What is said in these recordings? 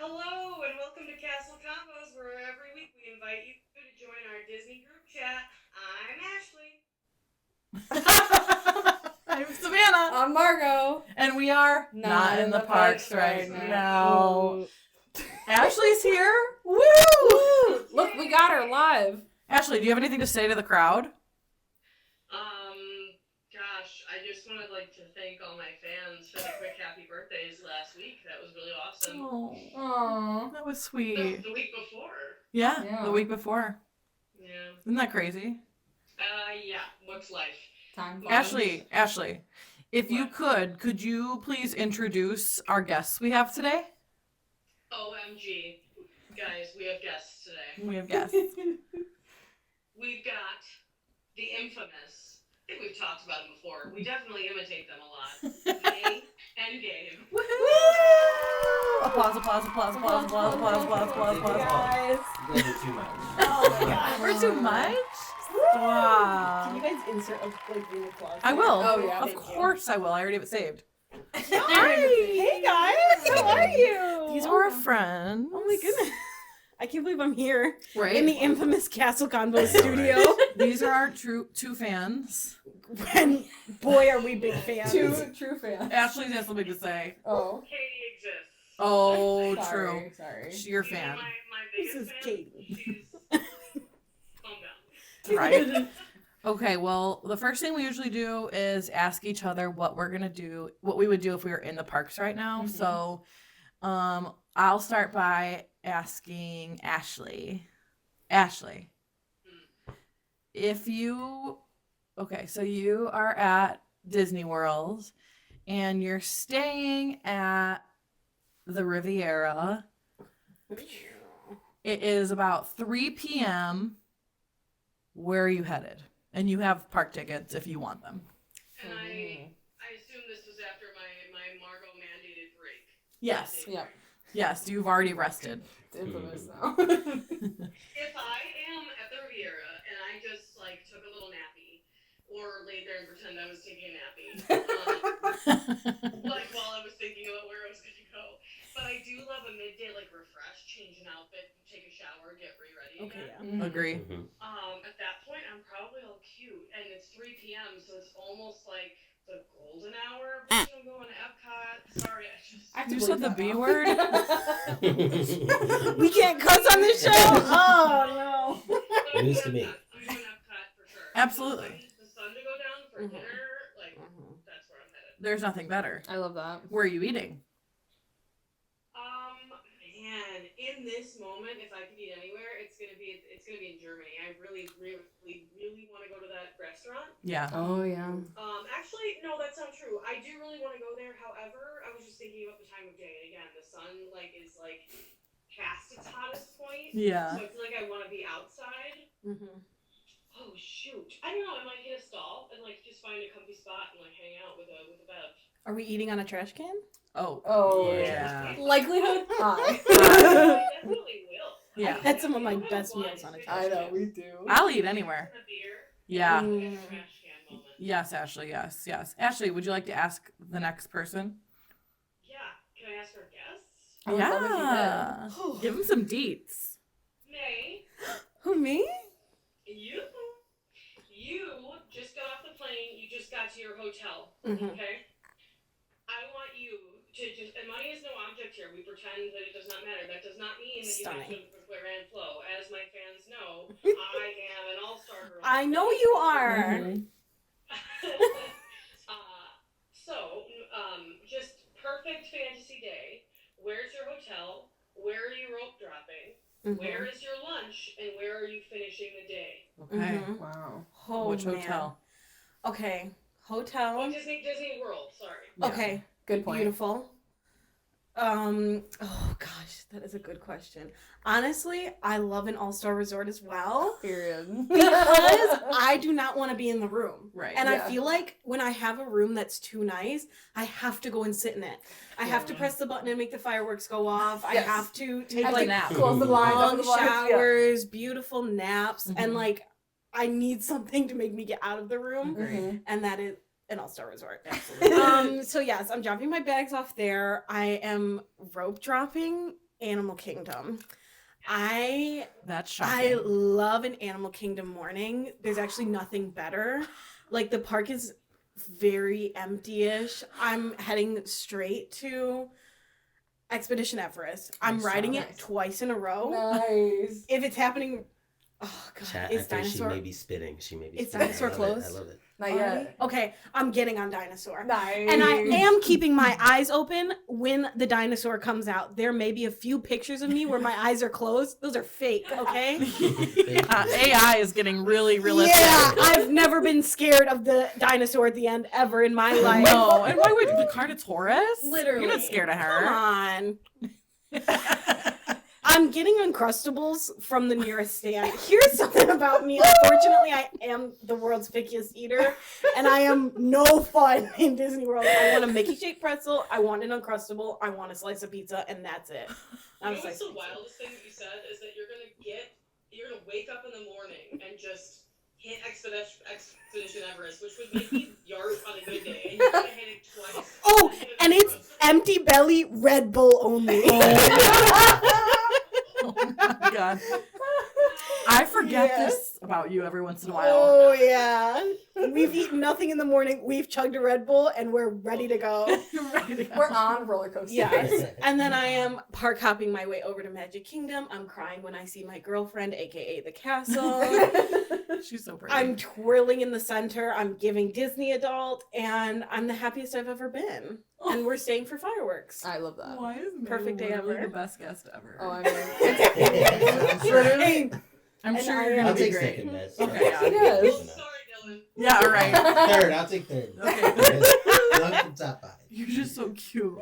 Hello and welcome to CastleConvos, where every week we invite you to join our Disney group chat. I'm Ashley. I'm Savannah. I'm Margo. And we are not in the parks right now. Ashley's here. Woo! Look, we got her live. Ashley, do you have anything to say to the crowd? Gosh, I just wanted to thank all my fans for the quick happy birthdays last week. That was really awesome. Oh, that was sweet. The week before. Yeah, the week before. Yeah. Isn't that crazy? Yeah. What's life? Time. Ashley, if you could you please introduce our guests we have today? OMG. Guys, we have guests today. We have guests. We've got the infamous, I think we've talked about them before. We definitely imitate them a lot. Mae and Gabe. Woohoo! Applause. Guys. You guys are too much. Oh my god. We're too much? Can Wow. you guys insert the applause? I will. Oh, yeah. Of course I will. I already have it saved. Hi. Hey guys. How are you? These are our friends. Oh my goodness. I can't believe I'm here Right? in the infamous CastleConvos studio. These are our two fans. And boy, are we big fans. Two true fans. Ashley has something to say. Oh. Katie exists. Oh, Sorry, true. Sorry. She's your She's fan. My This biggest is fan. Katie. She's calm down. Right? Okay, well, the first thing we usually do is ask each other what we would do if we were in the parks right now. Mhm. So, I'll start by asking Ashley. Ashley, so you are at Disney World and you're staying at the Riviera. It is about 3 p.m. Where are you headed? And you have park tickets if you want them. And I assume this was after my Margo mandated break. Yes. Yep. Yes, you've already rested. It's infamous now. If I am at the Riviera and I just took a little nappy or laid there and pretend I was taking a nappy, while I was thinking about where I was gonna go. But I do love a midday refresh, change an outfit, take a shower, get ready Okay, again. yeah. Agree. At that point I'm probably all cute and it's 3 p.m. so it's almost like the golden hour. But I'm going to Epcot. Sorry, You said the B word? We can't cuss on this show. Oh no. News to me. I'm going to Epcot for sure. Absolutely. The sun to go down for Mhm. dinner, that's where I'm headed. There's nothing better. I love that. Where are you eating? Man, in this moment, if I could eat anywhere, it's gonna be in Germany. I really want to go to that restaurant. Yeah. Oh yeah. Actually, no, that's not true. I do really want to go there. However, I was just thinking about the time of day, and again, the sun is past its hottest point. Yeah. So I feel like I want to be outside. Mm-hmm. Oh shoot! I don't know. I might hit a stall and just find a comzy spot and hang out with a bev. Are we eating on a trash can? Oh. Oh Yeah. Likelihood high. I definitely will. Yeah. I've had some of my best meals on a trash I know we do. I'll eat anywhere. A beer. Yeah. Mm. Trash can moment. Yes, Ashley. Yes. Ashley, would you like to ask the next person? Yeah. Can I ask our guests? I would love if you Yeah. Give him some deets. May, Who, me? you just got off the plane. You just got to your hotel. Mm-hmm. Okay. I want you to just, and money is no object here. We pretend that it does not matter. That does not mean that you have to clear and flow. As my fans know, I am an all-star girl. I know you are. Mhm. Just perfect fantasy day. Where's your hotel? Where are you rope dropping? Mm-hmm. Where is your lunch? And where are you finishing the day? Okay. Mhm. Wow. Oh, Which man. hotel? Okay. Oh, Hotel. Disney World. Sorry. Yeah. Okay. Good point. Beautiful. Oh gosh, that is a good question. Honestly, I love an all-star resort as well Period. because I do not want to be in the room. Right. And Yeah. I feel like when I have a room that's too nice, I have to go and sit in it. I have to press the button and make the fireworks go off. Yes. I have to take Have to like nap. Close the blinds, open long the blinds, yeah. showers, beautiful naps, and Mhm. like I need something to make me get out of the room, Mhm. and that is an all-star resort. Absolutely. So yes, I'm dropping my bags off there. I am rope dropping Animal Kingdom. I That's shocking. love an Animal Kingdom morning. There's actually nothing better. Like, the park is very empty-ish. I'm heading straight to Expedition Everest. I'm Nice. riding it Nice. twice in a row. Nice. If it's happening, oh god, Chat, is I think dinosaur? she may be spitting. She may be Is spitting. dinosaur I love it. close? I love it. Not yet. Okay, I'm getting on dinosaur. Nice. And I am keeping my eyes open when the dinosaur comes out. There may be a few pictures of me where my eyes are closed. Those are fake, okay? AI is getting really realistic. Yeah, I've never been scared of the dinosaur at the end ever in my life. No, and why would the Carnotaurus? Literally. You're not scared of Come her. on. I'm getting Uncrustables from the nearest stand. Here's something about me. Unfortunately, I am the world's pickiest eater, and I am no fun in Disney World. I want a Mickey-shaped pretzel, I want an Uncrustable, I want a slice of pizza, and that's it. You know what's the wildest thing that you said is that you're gonna wake up in the morning and just hit Expedition Everest, which would make me yarp on a good day, and you're gonna hit it twice. Oh, and it's empty belly Red Bull only. Oh my god. I forget Yes. this about you every once in a while. Oh yeah. We've eaten nothing in the morning. We've chugged a Red Bull and we're ready to go. You're ready to go. We're on roller coaster. Yes. And then I am park hopping my way over to Magic Kingdom. I'm crying when I see my girlfriend, aka the castle. She's so pretty. I'm twirling in the center. I'm giving Disney adult, and I'm the happiest I've ever been. And we're staying for fireworks. I love that. Why is Perfect day literally ever. the best guest ever? Oh, I mean, it's literally. I'm and sure I you're am- gonna I'll be take great. second best. Okay, yeah. Yes. Oh, sorry, Dylan. Yeah, all right. Third. I'll take third. Okay. Love the top five. You're just so cute.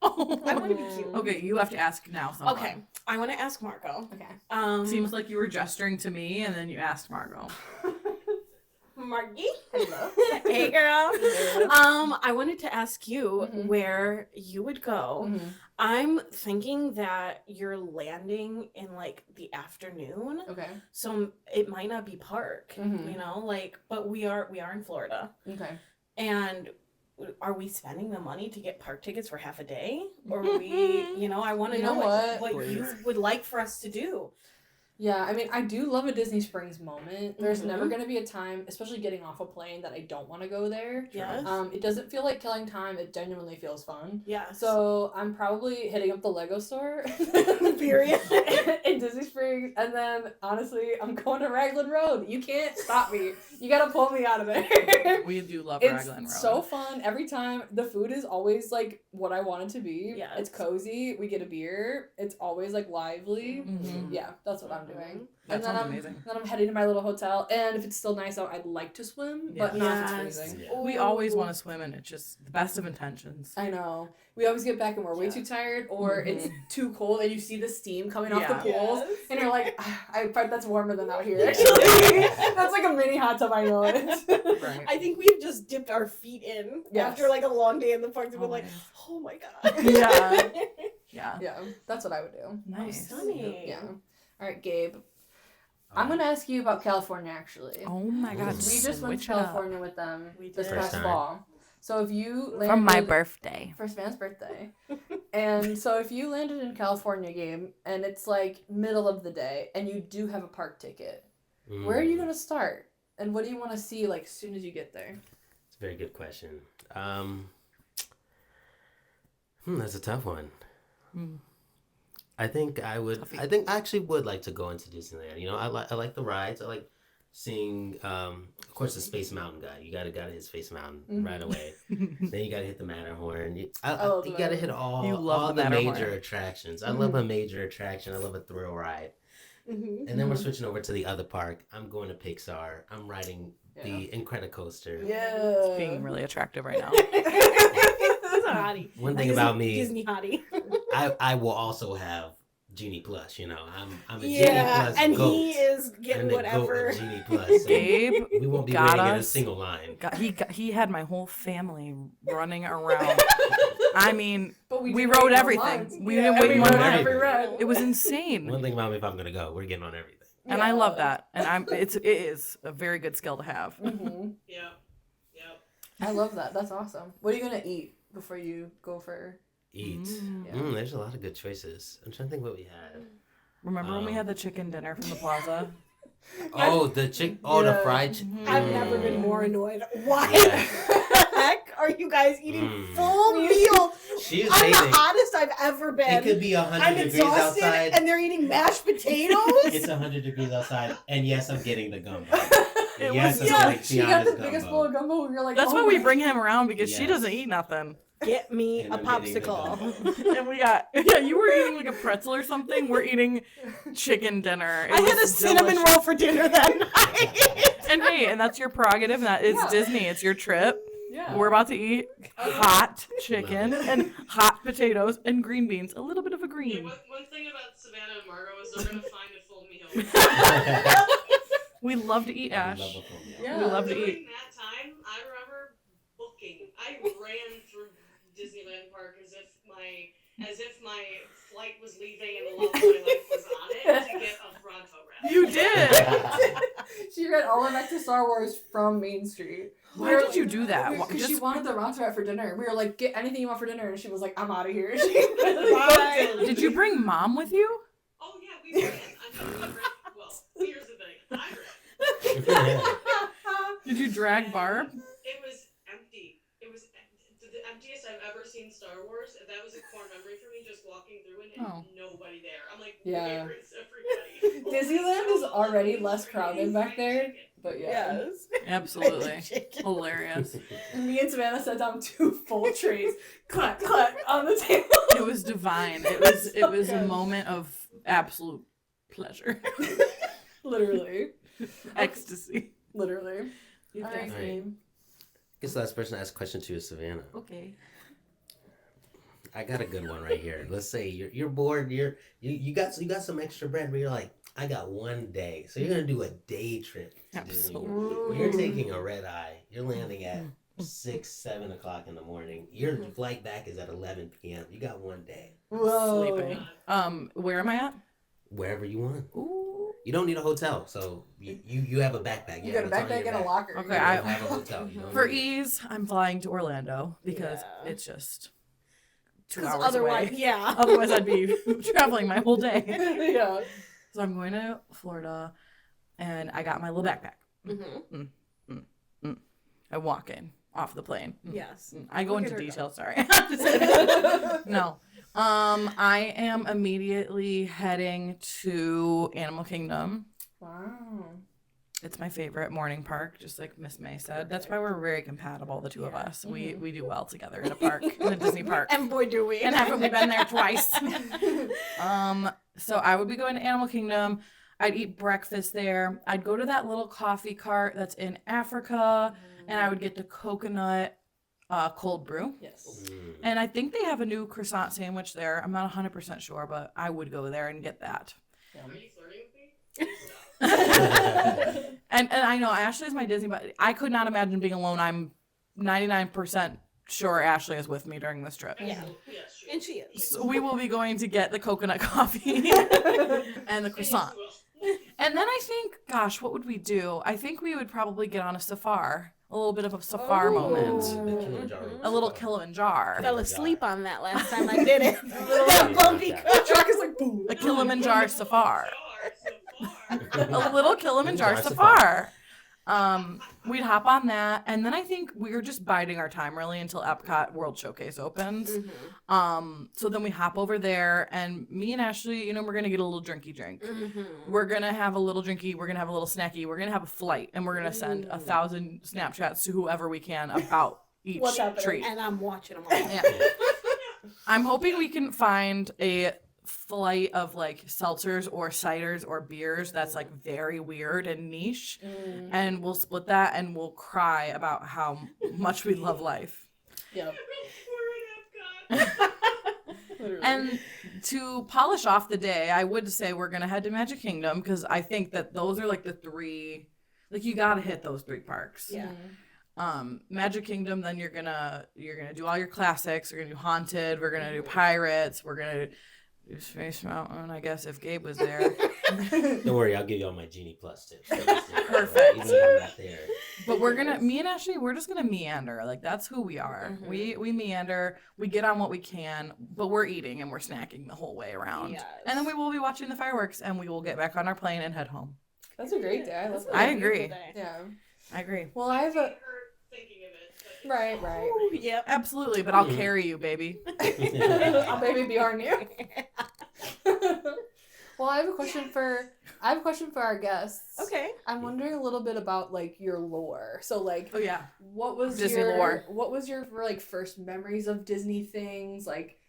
Oh. I want to be cute. Okay, you have to ask now someone. Okay. I want to ask Margo. Okay. Seems like you were gesturing to me and then you asked Margo. Margie. Hello. Hey, girl. Hello. I wanted to ask you Mhm. where you would go. Mhm. I'm thinking that you're landing in like the afternoon, Okay. so it might not be park. Mhm. You know, like, but we are in Florida, Okay. and are we spending the money to get park tickets for half a day, or are we? You know, I want to You know know what what? you would like for us to do. Yeah, I mean, I do love a Disney Springs moment. There's Mhm. never going to be a time, especially getting off a plane, that I don't want to go there. Yes. It doesn't feel like killing time. It genuinely feels fun. Yes. So I'm probably hitting up the Lego store. Period. in Disney Springs. And then, honestly, I'm going to Raglan Road. You can't stop me. You got to pull me out of there. We do love It's Raglan Road. so fun every time. The food is always like what I want it to be. Yes. It's cozy. We get a beer. It's always like lively. Mhm. Yeah, that's what I'm doing. That And sounds then amazing. I'm heading to my little hotel. And if it's still nice out, I'd like to swim, but not if Yes. it's freezing. Yeah. We always want to swim and it's just the best of intentions. I know. We always get back and we're way Yeah. too tired, or it's too cold and you see the steam coming off the Yeah. pools, Yes. and you're like, I bet that's warmer than out here. Yeah. Actually, that's like a mini hot tub. I know it. Right. I think we've just dipped our feet in Yes. after like a long day in the park. And we're Oh, like, nice. oh my god. Yeah. Yeah. Yeah, that's what I would do. Nice. Stunning. Yeah. All right, Gabe. I'm gonna ask you about California. Actually, Oh my god. we just went switch to it up. California with them We this did. past First time. fall. So if you landed From my birthday. for Savannah's birthday, and so if you landed in California, Gabe, and it's like middle of the day, and you do have a park ticket, where are you gonna start? And what do you want to see like as soon as you get there? It's a very good question. That's a tough one. Hmm. I think I would. I think I actually would like to go into Disneyland. You know, I like the rides. I like seeing, of course, the Space Mountain guy. You gotta hit Space Mountain Mhm. right away. Then you gotta hit the Matterhorn. You gotta the hit all You love all the the Matterhorn. major attractions. I love a major attraction. I love a thrill ride. Mhm. And then we're switching over to the other park. I'm going to Pixar. I'm riding the Incredicoaster. Yeah. Being really attractive right now. That's a hottie. One thing Disney- about me, Disney hottie. I will also have Genie Plus. You know, I'm a Genie Yeah, Plus and goat. he is I'm getting the goat whatever. of Genie Plus. So Gabe we won't be got waiting in a us. single line. he had my whole family running around. I mean, But we did rode wait in everything. lines. We Yeah, didn't wait we in one rode line. every ride. It was insane. One thing about me, if I'm gonna go, we're getting on everything. And I love that. And it is a very good skill to have. Mhm. Yeah. Yep. I love that. That's awesome. What are you gonna eat before you go for Eat. Yeah. There's a lot of good choices. I'm trying to think what we had. Remember when we had the chicken dinner from the plaza? Oh, the the fried chicken. I've never been more annoyed. Why Yeah. the heck are you guys eating full meals? She is I'm the hating. hottest I've ever been. It could be 100 I'm degrees exhausted, outside. and they're eating mashed potatoes. It's 100 degrees outside, and yes, I'm getting the gumbo. It Yes, was- I'm getting She got the Tiana's biggest gumbo. bowl of gumbo. We were like, That's oh why we my- bring him around because she Yes. doesn't eat nothing. Get me And a I'm getting the popsicle. gumbo. And we got you were eating like a pretzel or something. We're eating chicken dinner. It I had a was cinnamon delicious. roll for dinner that night. And hey, and that's your prerogative. And that is Yeah. Disney. It's your trip. Yeah. We're about to eat hot chicken and hot potatoes and green beans. A little bit of a Yeah, green. one thing about Savannah and Margo is they're gonna find a full meal. We love to eat, I Ash. love a full meal. Yeah. We love to During eat. that time, I remember booking. I ran through Disneyland Park as if my flight was leaving and the love of my life was on it to get a Toronto wrap. You did. She read all the way back to Star Wars from Main Street. Why did you do that? Because she Just- wanted the Ronto wrap for dinner. We were like, get anything you want for dinner, and she was like, I'm out of here. Bye. Did you bring mom with you? Oh yeah, we ran. I mean, we ran. Well, here's the thing. I ran. Did you drag Barb? It was empty. It was the emptiest I've ever seen Star Wars. And that was a core memory for me, just walking through and Oh. nobody there. I'm like, Yeah. where is everybody? Disneyland is already less crowded back there. But yeah. Yes. Absolutely. Chicken. Hilarious. Me and Savannah set down 2 full trays, clack, clack, on the table. It was divine. It was a moment of absolute pleasure. Literally. Ecstasy. Literally. You All right, think? Alright. Gabe. Guess the last person to ask a question to is Savannah. Okay. I got a good one right here. Let's say you're bored. You got some extra bread, but you're like, I got one day, so you're gonna do a day trip to Disney World. Absolutely. You're taking a red eye. You're landing at 6-7 o'clock in the morning. Your flight back is at 11 p.m. You got one day, Whoa. Sleeping. Where am I at? wherever you want. Ooh. You don't need a hotel, so you have a backpack. You got a it's on your backpack and a back. locker. Okay, You I- don't have a hotel. You don't For need it. ease, I'm flying to Orlando because Yeah. it's just 2 Because hours otherwise, away. yeah. Otherwise, I'd be traveling my whole day. Yeah. So I'm going to Florida, and I got my little backpack. Mm-hmm. I'm walking off the plane. Yes. I go Look into at her detail. Sorry. No. I am immediately heading to Animal Kingdom. Wow. It's my favorite morning park, just like Miss May said. That's why we're very compatible, the two of us. We do well together in a park, in a Disney park. And boy, do we. And haven't we been there twice? So I would be going to Animal Kingdom. I'd eat breakfast there. I'd go to that little coffee cart that's in Africa, and I would get the coconut cold brew. Yes. Mm. And I think they have a new croissant sandwich there. I'm not 100% sure, but I would go there and get that. Are you flirting with me? Stop. And I know Ashley's my Disney, but I could not imagine being alone. I'm 99% sure Ashley is with me during this trip. Yeah. Yes, she And she is. So we will be going to get the coconut coffee and the croissant. And then I think, gosh, what would we do? I think we would probably get on a safari. A little bit of a safari moment. The Kilimanjaro. A little Kilimanjaro. Fell asleep on that last time I did it. That bumpy The truck is like boom. A Kilimanjaro safari. So far. A little Kilimanjaro Kilimanjaro safari. We'd hop on that, and then I think we were just biding our time really until Epcot World Showcase opens. So then we hop over there, and me and Ashley, we're gonna get a little drinky drink. We're gonna have a little drinky. We're gonna have a little snacky. We're gonna have a flight, and we're gonna send 1,000 Snapchats to whoever we can about each What's happening? treat. And I'm watching them all. Yeah. I'm hoping we can find a flight of like seltzers or ciders or beers that's like very weird and niche, and we'll split that and we'll cry about how much we love life. Yep. We're in Epcot. Literally. And to polish off the day, I would say we're gonna head to Magic Kingdom because I think that those are like the three, like you gotta hit those 3 parks. Yeah. Magic Kingdom, then you're gonna do all your classics. We're gonna do Haunted. We're gonna do Pirates. We're gonna Space Mountain, I guess, if Gabe was there. Don't worry, I'll give you all my Genie Plus tips. Perfect. Even if I'm not there. But me and Ashley, we're just gonna meander. Like that's who we are. Mhm. We meander. We get on what we can, but we're eating and we're snacking the whole way around. Yes. And then we will be watching the fireworks, and we will get back on our plane and head home. That's a great day. I love That's that. I a beautiful agree. day. Yeah. I agree. Well, I have a Her thinking of it. But right. Ooh, yep. Absolutely, but I'll carry you, baby. I'll maybe be on you. Well, I have a question for our guests. Okay. I'm wondering a little bit about like your lore. So like, Oh yeah. what was Disney your lore. what was your like first memories of Disney things? Like,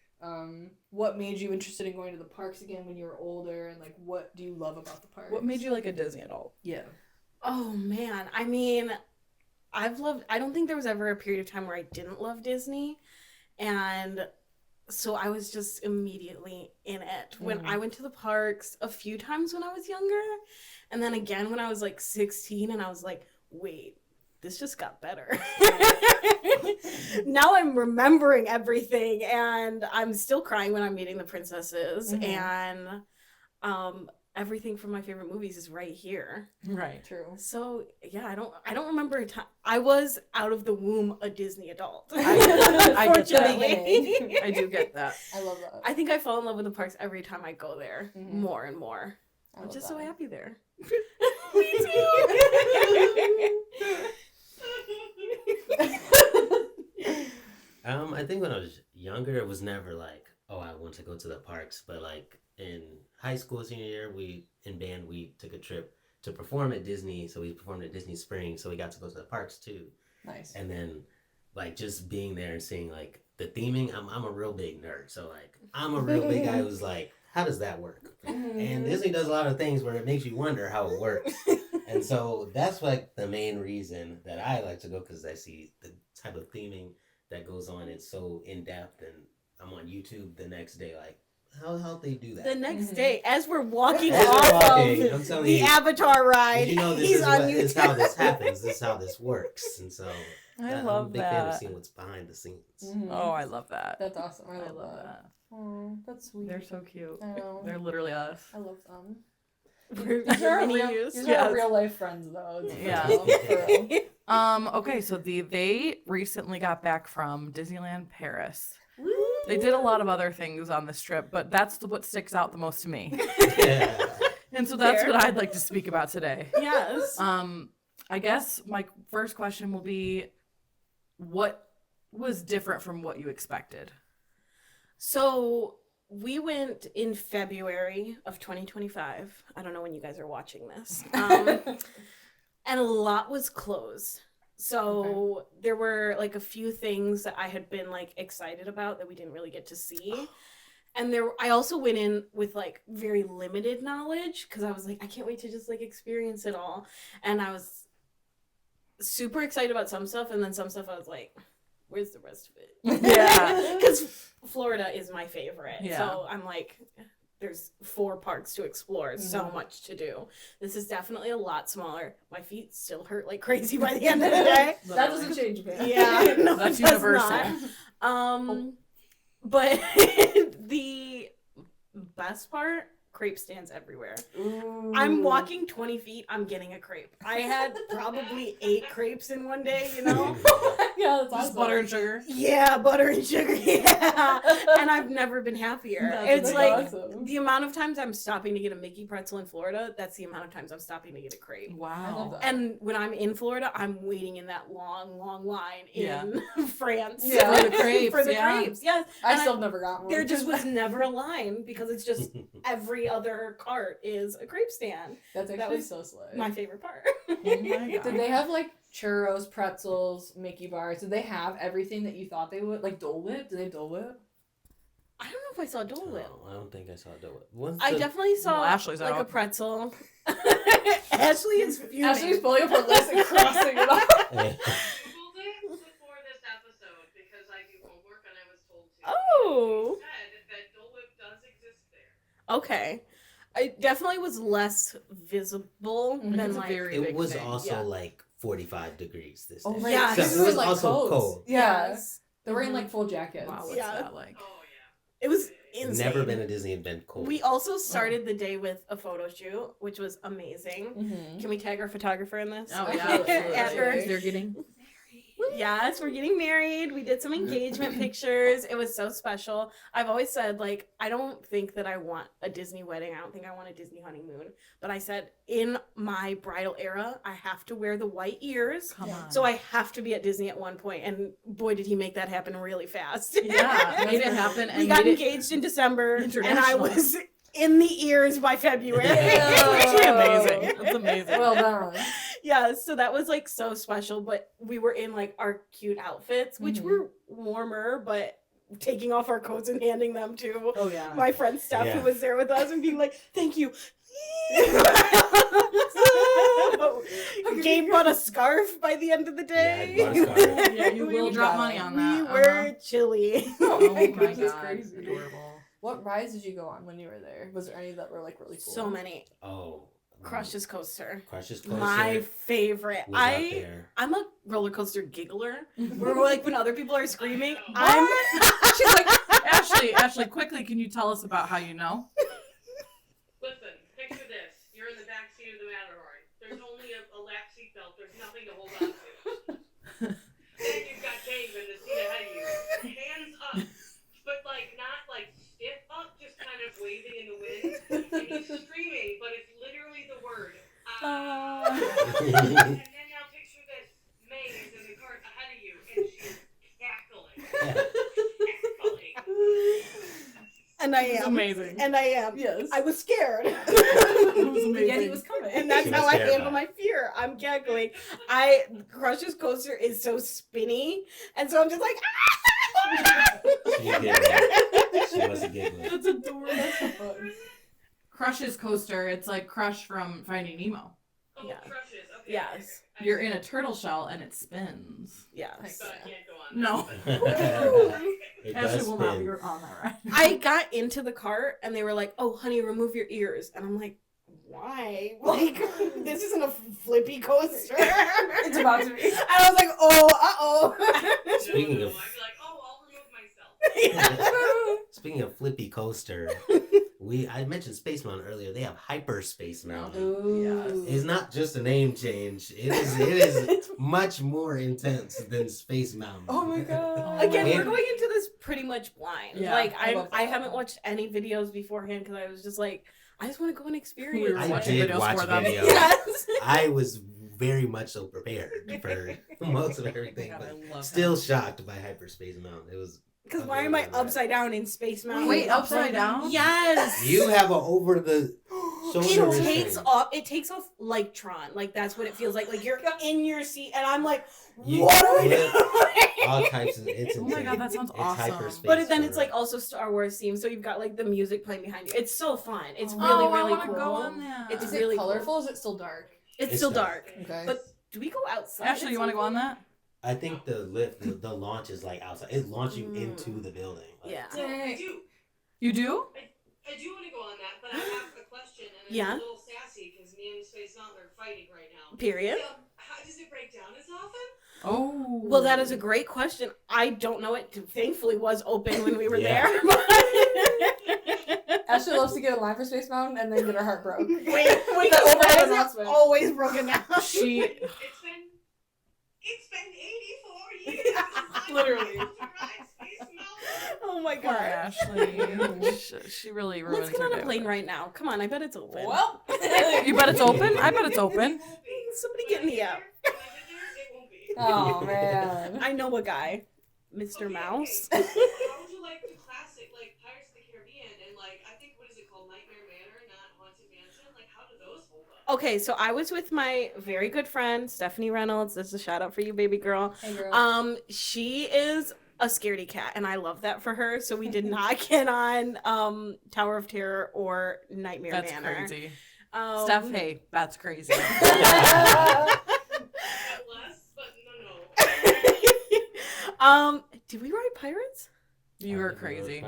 what made you interested in going to the parks again when you were older? And like, what do you love about the parks? What made you like a Disney adult? Yeah. Oh man, I mean, I don't think there was ever a period of time where I didn't love Disney, and so I was just immediately in it. When I went to the parks a few times when I was younger, and then again when I was like 16, and I was like, wait, this just got better. Now I'm remembering everything, and I'm still crying when I'm meeting the princesses, and everything from my favorite movies is right here. Right. True. So yeah, I don't remember a time. I was out of the womb a Disney adult. I get that. Unfortunately. I do get that. I love that. I think I fall in love with the parks every time I go there, more and more. I I'm love just that. so happy there. Me I think when I was younger, it was never like, oh, I want to go to the parks. But like in high school, senior year, in band, we took a trip to perform at Disney. So we performed at Disney Springs. So we got to go to the parks too. Nice. And then like just being there and seeing like the theming, I'm a real big nerd. So like I'm a real big guy who's like, how does that work? And Disney does a lot of things where it makes you wonder how it works. And so that's like the main reason that I like to go, because I see the type of theming that goes on. It's so in depth, and I'm on YouTube the next day like, how they do that? The next day, as we're walking As we're off walking, I'm of telling the you, Avatar ride, you know, this he's is, on this is YouTube. how this happens. This is how this works. And so I I'm love a big fan of that. seeing what's behind the scenes. Oh, I love that. That's awesome. I I love, love that. that. Oh, that's sweet. They're so cute. I know. They're literally us. I love them. We're These are our mini real, yous. these are Yes. our real life friends, though. It's Yeah. for real. Okay, so they recently got back from Disneyland Paris. They did a lot of other things on this trip, but that's what sticks out the most to me. Yeah. And so that's Fair. what I'd like to speak about today. Yes. I guess my first question will be, what was different from what you expected? So we went in February of 2025. I don't know when you guys are watching this. And a lot was closed. So there were like a few things that I had been like excited about that we didn't really get to see. And I also went in with like very limited knowledge, because I was like, I can't wait to just like experience it all. And I was super excited about some stuff, and then some stuff I was like, where's the rest of it? Yeah. Because Florida is my favorite. Yeah. So I'm like, there's 4 parks to explore, so much to do. This is definitely a lot smaller. My feet still hurt like crazy by the end of the day. That doesn't change me. Yeah, no, That's it does universal. not. But the best part, crepe stands everywhere. I'm walking 20 feet, I'm getting a crepe. I had probably 8 crepes in one day, you know? Yeah, that's Just awesome. butter and sugar. Yeah, butter and sugar, yeah. And I've never been happier. That's It's like awesome. the amount of times I'm stopping to get a Mickey pretzel in Florida, that's the amount of times I'm stopping to get a crepe. I love Wow. that. And when I'm in Florida, I'm waiting in that long, long line in France Yeah. For the crepes, for the yeah. crepes. Yes, I And still never got one. there just was never a line, because it's just every other cart is a crepe stand. That's that actually was so slow. My favorite part. Oh my God. Did they have like churros, pretzels, Mickey bars? Did they have everything that you thought they would? Like Dole Whip? Did they have Dole Whip? I don't know if I saw Dole Whip. No, I don't think I saw Dole Whip. I definitely saw Well, Ashley's like a out. pretzel. Ashley is fuming. Ashley's pulling up her list and crossing it off. Googled it before this episode because I do homework and I was told to. Oh. Said that Dole Whip does exist there. Okay. It definitely was less visible Mhm. than It's a like very It big was thing. also yeah. like 45 degrees this day. Oh, right. Yeah. So Because it we was were, like, also coats. cold. Yeah. Yes. They were in like full jackets. Wow, what's Yeah. that like? Oh yeah. It was insane. Never been to Disney and been cold. We also started the day with a photo shoot, which was amazing. Mm-hmm. Can we tag our photographer in this? Oh yeah, Absolutely. At her. they're getting. Yes, we're getting married. We did some engagement pictures. It was so special. I've always said, like, I don't think that I want a Disney wedding. I don't think I want a Disney honeymoon. But I said, in my bridal era, I have to wear the white ears. Come on. So I have to be at Disney at one point. And boy, did he make that happen really fast. yeah, made it happen. And We got made it engaged in December, and I international. was in the ears by February. It's actually amazing. It's amazing. Well done. Yeah, so that was like so special, but we were in like our cute outfits, which Mhm. were warmer, but taking off our coats and handing them to Oh yeah. my friend Steph, Yeah. who was there with us, and being like, thank you. Gabe bought a scarf by the end of the day. Yeah, I bought a scarf. Yeah, you will drop money on that. We were chilly. Oh my That's god, crazy. adorable. What rides did you go on when you were there? Was there any that were like really cool? So many. Oh. Crush's Coaster. Crush's Coaster. My favorite. was out there. I'm a roller coaster giggler. Where like when other people are screaming, She's like, Ashley, quickly, can you tell us about how you know? Listen, picture this. You're in the back seat of the Matterhorn. There's only a lap seat belt. There's nothing to hold on to. Then you've got Gabe in the seat ahead of you. Hands up. But like not like stiff up, just kind of waving in the wind. And he's screaming, but it's literally the word. And then now picture this. Mae is in the cart ahead of you and she's cackling. and I It's am. amazing. And I am. Yes. I was scared. It was amazing. Yet he was coming. And that's She was how I handle terrified. my fear. I'm cackling. Crush's Coaster is so spinny. And so I'm just like, She giggling. She was a giggler. That's adorable. Crush's Coaster. It's like Crush from Finding Nemo. Oh, Yeah. crushes. Okay. Yes. Okay. You're in a turtle shell and it spins. yes. So I can't go on. No, It Ashley does will not be spin. on that ride. I got into the cart and they were like, "Oh, honey, remove your ears." And I'm like, "Why? Like, this isn't a flippy coaster." It's about to be. And I was like, "Oh, Speaking No, of- I'd be like, oh, I'll remove myself. Speaking of flippy coaster, I mentioned Space Mountain earlier. They have Hyperspace Mountain. Ooh. It's not just a name change. It is much more intense than Space Mountain. Oh my god. Again, Yeah. we're going into this pretty much blind. Yeah, Like I love I that. haven't watched any videos beforehand because I was just like, I just want to go and experience. We were I watching did videos watch for them. videos. Yes. I was very much so prepared for most of everything, God, but I love still that. shocked by Hyperspace Mountain. It was. Because why am I upside down in Space Mountain? Wait, upside down? Yes. You have a over the shoulder It takes restraint. off. It takes off like Tron. Like that's what it feels like. Like you're in your seat, and I'm like, You what are we flip doing? all types of. It's Oh insane. my god, that sounds It's awesome. hyperspace. But then it's for- like also Star Wars themed, so you've got like the music playing behind you. It's so fun. It's Oh, really I really wanna cool. go on that. It's Is really it cool. colorful? Is it still dark? It's It's still dark. dark. Okay. But do we go outside? Ashley, you want to go on that? I think the lift, the launch is like outside. It launches you into the building. Like, Yeah. So I do. You do? I do want to go on that, but I have a question, and it's Yeah. a little sassy because me and Space Mountain are fighting right now. Period. How does it break down as often? Oh. Well, that is a great question. I don't know. It thankfully was open when we were Yeah. there. Ashley loves to get in line for Space Mountain and then get her heart broke. Wait, That why overhead is it announcement. always broken down? She. It's been 84 years. since I Literally. got to ride Space Mountain. Oh my Poor god. Ashley. she really ruined Let's get her on a day plane with right now. Come on, I bet it's open. Well, it. You bet it's open? I bet it's open. Somebody get in the app. When I get there, it won't be. oh man. I know a guy, Mr. Okay, Mouse. okay. How would you like the classic, like Pirates of the Caribbean, and like I think what is it called, Nightmare Manor, not Haunted Mansion? Like how do those hold up? Okay, so I was with my very good friend Stephanie Reynolds. This is a shout out for you, baby girl. Hey girl. She is a scaredy cat, and I love that for her. So we did not get on Tower of Terror or Nightmare That's Manor. crazy. Um, Steph, hey, that's crazy. Less, but no. Did we ride Pirates? You were crazy.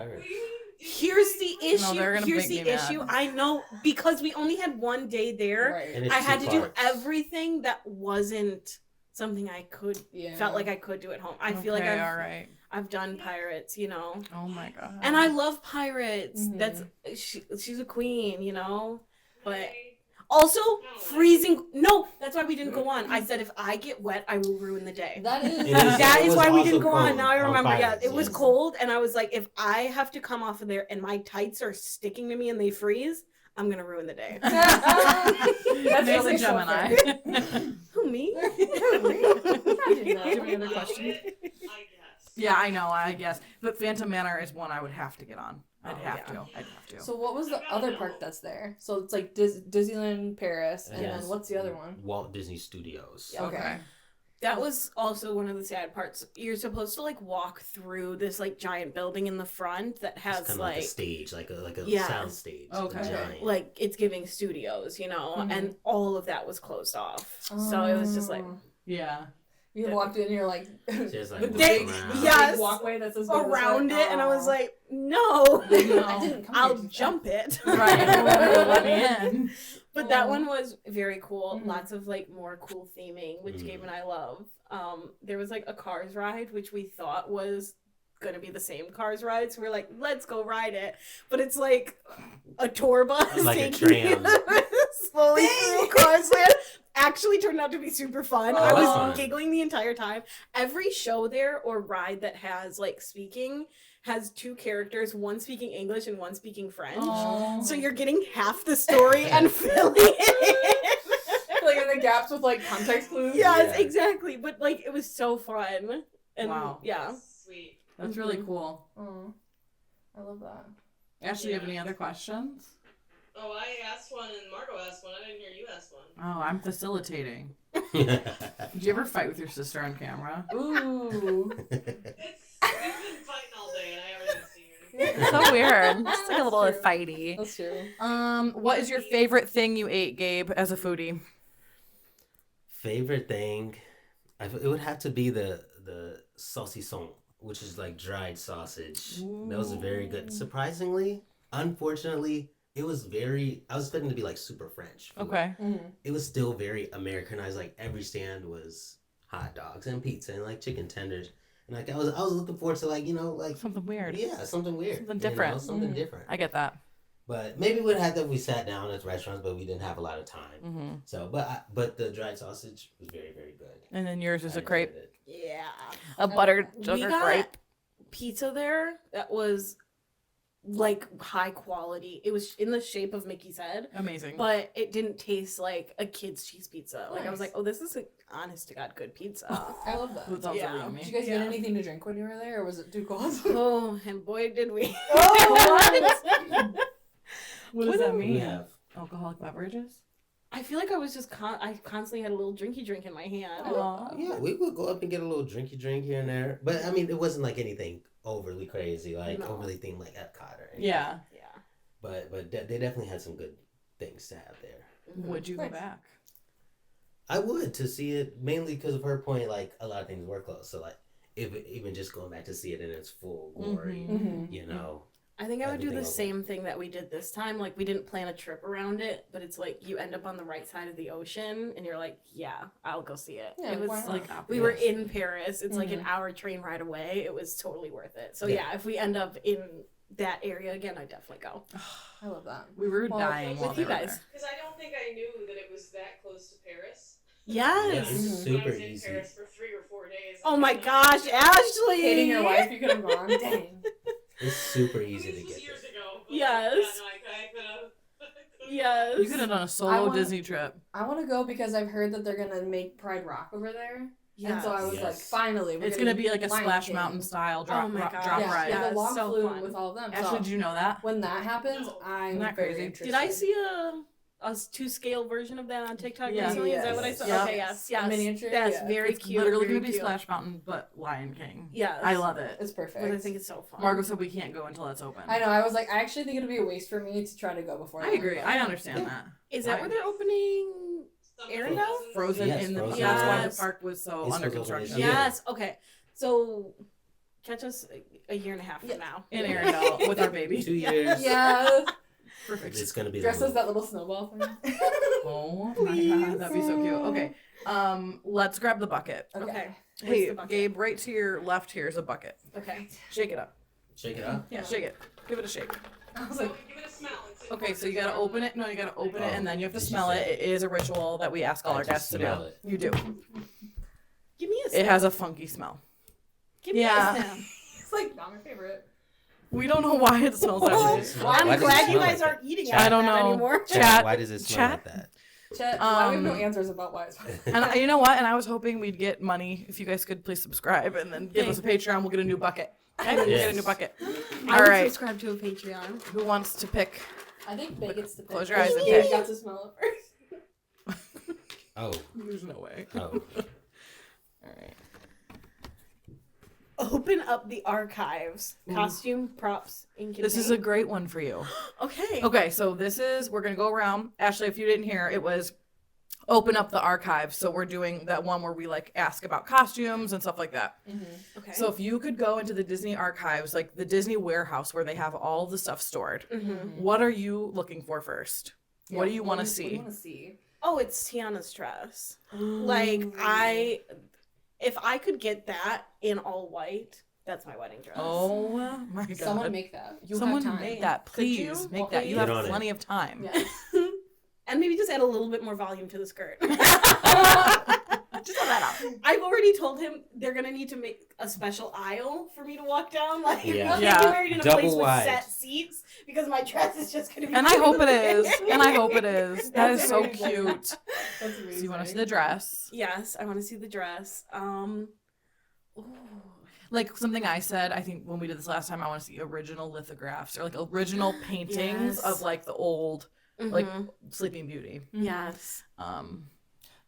Here's the issue. No, they're gonna Here's make the me issue. mad. I know because we only had one day there. Right. And it's I had two to do parts. everything that wasn't something I could Yeah. felt like I could do at home. I feel like Okay, all right. I've done pirates, you know. Oh my god. And I love pirates. Mhm. She's a queen, you know. But also freezing. No, that's why we didn't go on. I said if I get wet, I will ruin the day. That is. That It is was why we also didn't go on. cold Now I on remember. Yeah, Pirates, it was yes. cold, and I was like, if I have to come off of there and my tights are sticking to me and they freeze, I'm gonna ruin the day. That's Nailed really it, Gemini. Who me? I did not. Do you have any other questions? I guess. Yeah, I know, I guess. But Phantom Manor is one I would have to get on. I'd Oh, have yeah. to. I'd have to. So what was the other park that's there? So it's like Disneyland Paris, and Yes. then what's the other one? Walt Disney Studios. Yeah. Okay. That was also one of the sad parts. You're supposed to like walk through this like giant building in the front that It's has kind of like a stage, like a Yes. sound stage. Okay. Giant. like it's giving studios, you know, Mhm. and all of that was closed off. So it was just like Oh. Yeah. You walked in and you're like, Just like with the They- big, walking around. yes. walkway that says around it, and I was like, no, I didn't come I'll here to jump it. Right. Let me in. But that one was very cool. Mhm. Lots of like more cool theming, which Mhm. Gabe and I love. There was like a Cars ride, which we thought was gonna be the same Cars ride, so we're like, let's go ride it. But it's like a tour bus Like a taking you tram. slowly through Cars land. Actually turned out to be super fun. I Oh, was that's fun. giggling the entire time. Every show there or ride that has like speaking has two characters, one speaking English and one speaking French. Oh. So you're getting half the story and filling it in. like in the gaps with like context clues. Yes, Yeah. exactly. But like it was so fun. And Wow. yeah. Sweet. That's really cool. Oh, I love that. Ashley, you have any other questions? Oh, I asked one and Margo asked one. I didn't hear you ask one. Oh, I'm facilitating. Did you ever fight with your sister on camera? Ooh. We've been fighting all day and I haven't seen you. It's so weird. It's like a little That's true. fighty. That's true. What is your favorite thing you ate, Gabe, as a foodie? Favorite thing, it would have to be the saucisson, which is like dried sausage. That was very good. Surprisingly, unfortunately, it was very. I was expecting it to be like super French. food. Okay. It was still very Americanized. Like every stand was hot dogs and pizza and like chicken tenders. And like I was looking forward to like like Something weird. yeah, something weird, Something you know, different. something Mhm. different. I get that. But maybe we'd have that if we sat down at restaurants, but we didn't have a lot of time. Mm-hmm. So, but the dried sausage was very, very good. And then yours is I a crepe. enjoyed it. Yeah. A buttered We sugar got grape. pizza there that was like high quality. It was in the shape of Mickey's head, Amazing. but it didn't taste like a kid's cheese pizza. Like I was Nice. like, oh, this is a honest to God good pizza. I love that. That sounds Yeah. really yummy. Did you guys Yeah. get anything to drink when you were there, or was it too cold? Oh, and boy did we. What does that We mean? have Alcoholic beverages? I feel like I was just I constantly had a little drinky drink in my hand. Aw. yeah, we would go up and get a little drinky drink here and there, but I mean, it wasn't like anything overly crazy, like No. overly themed like Epcot or anything. Yeah. Yeah. But they definitely had some good things to have there. Would you go Nice. back? I would to see it mainly because of her point. Like a lot of things were closed, so like even just going back to see it in its full glory, Mhm. you know. I think I would do the Everything same thing that we did this time. Like we didn't plan a trip around it, but it's like you end up on the right side of the ocean and you're like, yeah, I'll go see it. Yeah, It was why not? like Like we were Yes. in Paris. It's like an hour train ride away. It was totally worth it. So Yeah. yeah, if we end up in that area again, I'd definitely go. I love that. We were Well, dying while with they you were guys. there. Because I don't think I knew that it was that close to Paris. Yeah, Yes. it's Mhm. I super was in easy. Paris for 3 or 4 days. Oh my And I- gosh, Ashley! Hating your wife, you could have gone. Dang. It's super I mean, easy to this was get years there. ago. but Yes. Yeah, no, I could have. Yes. You could have done a I solo wanna- Disney trip. I want to go because I've heard that they're gonna make Pride Rock over there, and so I was like, Yes. finally, we're It's gonna getting be like a Lion Splash King. Mountain style drop, Oh my drop, gosh. drop Yeah, ride. like Yeah, a long so flume fun. with all of them. Ashley, So did you know that? when that happens, No. I'm Isn't that very crazy? interested. Did I see a 2-scale version of that on TikTok Yeah. recently? Is that Yes. what I saw? Yeah. Okay, yes, A yes. miniature? That's Yeah. very It's cute. literally very gonna be cute. Splash Mountain, but Lion King. Yes. I love it. It's perfect. But I think it's so fun. Margo said we can't go until it's open. I know. I was like, I actually think it'd be a waste for me to try to go before. I that. agree. I understand that. Is that where they're opening? Arendelle? Frozen Yes, in the Frozen. That's why the Yes. park was so It's under supposed to be- construction. Yeah. Yes. Okay. So catch us a year and a half from now. In Arendelle with our baby. 2 years. Yeah. Perfect. It's gonna be Dress the as that little snowball thing. Oh my god, that'd be so cute. Okay. Let's grab the bucket. Okay. Hey, the bucket? Gabe, right to your left here is a bucket. Okay. Shake it up. Shake it up. Yeah, shake it. Give it a shake. I was So like, give it a smell. Okay, so you gotta open it. No, you gotta open it and then you have to smell it. It is a ritual that we ask all I our just guests to do. smell it. You do. Give me a sniff. It has a funky smell. Give me Yeah. a sniff. it's like not my favorite. We don't know why it smells that way. Smell- Well, I'm why does it glad you smell guys like aren't eating I out don't of that know. anymore. that? Chat- Why does it smell chat- like that? Chet, why we have no Um, answers about why it's And you know what? And I was hoping we'd get money. If you guys could please subscribe and then give us a Patreon, we'll get a new bucket. Okay? We'll get a new Yes. bucket. I All would right. subscribe to a Patreon. Who wants to pick? I think Bay gets to pick. Close your eyes and Yeah, pick. got to smell it first. Oh. There's no way. Oh. All right. Open up the archives. Costume, props, ink and This is a great one for you. Okay. Okay, so we're going to go around. Ashley, if you didn't hear, it was open up the archives. So we're doing that one where we like ask about costumes and stuff like that. Okay. So if you could go into the Disney archives, like the Disney warehouse where they have all the stuff stored, what are you looking for first? What do you want to What do you see? want to see? Oh, it's Tiana's dress. Like if I could get that in all white, that's my wedding dress. Oh my god. Someone make that. You Someone have time. make that, Could you? please. Make Well, that. You Get have on it. plenty of time. Yeah. And maybe just add a little bit more volume to the skirt. Just throw that out. I've already told him they're gonna need to make a special aisle for me to walk down. Like, Yeah. I'm Yeah. gonna be married in a Double place wide. with set seats because my dress is just gonna be. And I hope it is. And I hope it is. That is That's so amazing. cute. That's So amazing. you want to see the dress? Yes, I want to see the dress. Like something I said, I think when we did this last time, I want to see original lithographs or like original paintings Yes. of like the old, like Mhm. Sleeping Beauty. Yes.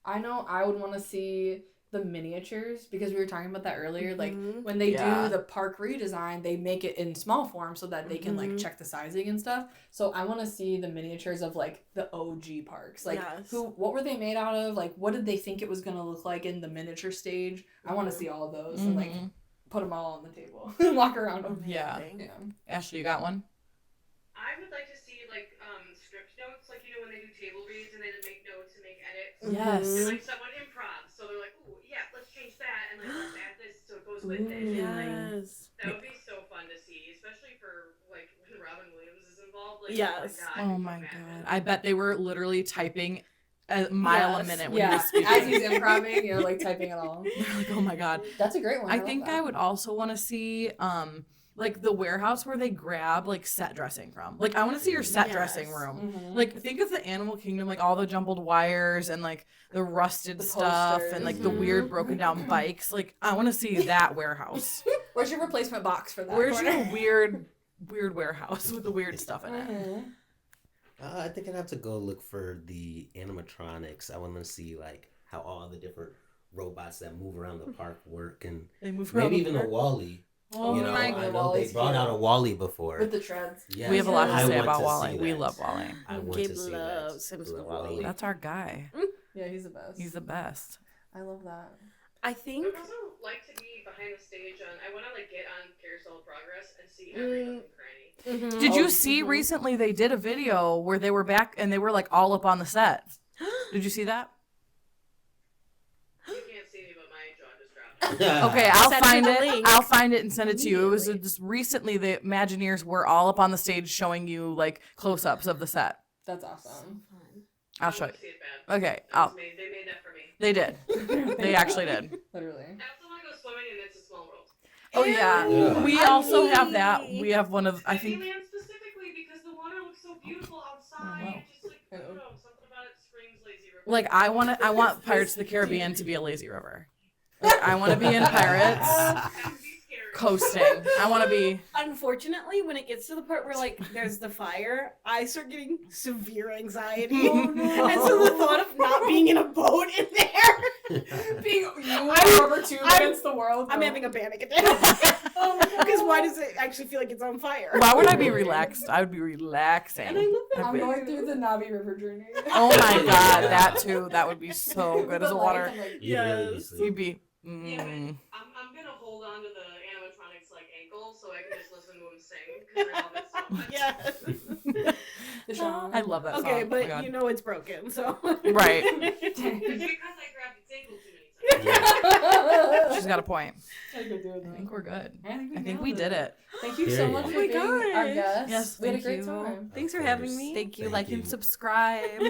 I know I would want to see the miniatures because we were talking about that earlier. Like Mhm. when they Yeah. do the park redesign, they make it in small form so that they can like Mhm. check the sizing and stuff. So I want to see the miniatures of like the OG parks. Like Yes. what were they made out of? Like what did they think it was gonna look like in the miniature stage? I want to see all of those and like Mhm. put them all on the table and walk around them. Yeah. Yeah. Ashley, you got one? I would like to see like script notes, like you know when they do table reads and they make notes and make edits. Yes. And like someone improv, so they're like, ooh, yeah, let's change that and like let's add this so it goes with it. And, like, Yes. that would be so fun to see, especially for like when Robin Williams is involved. Like, Yes. Oh my god. I bet they were literally typing a mile a Yes. minute when he Yeah. was speaking. As he's improvising, you're like typing it all. They're like, oh my god. That's a great one. I love think that. I would also want to see like the warehouse where they grab like set dressing from. Like I want to see your set Yes. dressing room. Mhm. Like think of the Animal Kingdom, like all the jumbled wires and like the rusted The stuff posters. and like the Mhm. weird broken down bikes. Like I want to see that warehouse. Where's your replacement box for that? Where's corner? your weird warehouse with the weird stuff in it? Mhm. I think I'd have to go look for the animatronics. I want to see like how all the different robots that move around the park work, and They move around. maybe the even a park. Wally. Oh You know, my I god. know they Wally's brought cute. out a Wally before. With the treads. Yes, We have a lot to I say want about to Wally. see We that. love Wally. I want Gabe to see loves that. him some Wally. Wally. That's our guy. Yeah, he's the best. He's the best. I love that. I I think. would also like to be behind the stage on. I want to like get on Carousel of Progress and see every nook and cranny. Did Oh, you see recently they did a video where they were back and they were like all up on the set? Did you see that? You can't see me, but my jaw just dropped. Okay, I'll Send me find the it. link. I'll find it and send it to you. It was Immediately. just recently the Imagineers were all up on the stage showing you like close-ups of the set. That's awesome. I'll I show want you. to see it bad. Okay, They made that for me. they did. They actually did. Literally. I also want to go swimming in It's a Small World. Oh yeah. Yeah. We also have that. We have one of I think Disneyland specifically because the water looks so beautiful outside. wow. It just like I don't know, something about it screams lazy river. like I want Pirates of the Caribbean to be a lazy river. Like, I want to be in Pirates That would be scary. coasting. I want to be Unfortunately, when it gets to the part where like there's the fire, I start getting severe anxiety. Oh, no. And so the thought of not being in a boat in there, Being you I'm- rubber tube I'm- against the world. I'm bro. having a panic attack. Because why does it actually feel like it's on fire? Why would I be relaxed? I would be relaxing. And I love that. I'm going through the Navi River journey. Oh my god, that too. That would be so good as a water. You'd really be Yes. sleep. You'd be. Yeah, but Mm. I'm gonna hold on to the animatronics like ankle so I can just listen to them sing because I love it so much. Yes. The Sean. I love that song. Okay, Oh my but God. you know it's broken, so. Right. It's because I grabbed the table too many times. Yeah. She's got a point. I could do it. I think we're good. I think I think we did it. Thank you so Period. much Oh for my being our gosh. guest. Yes, we had a thank great you. time. Thanks Of for having course. me. Thank you. Thank Like you. and subscribe.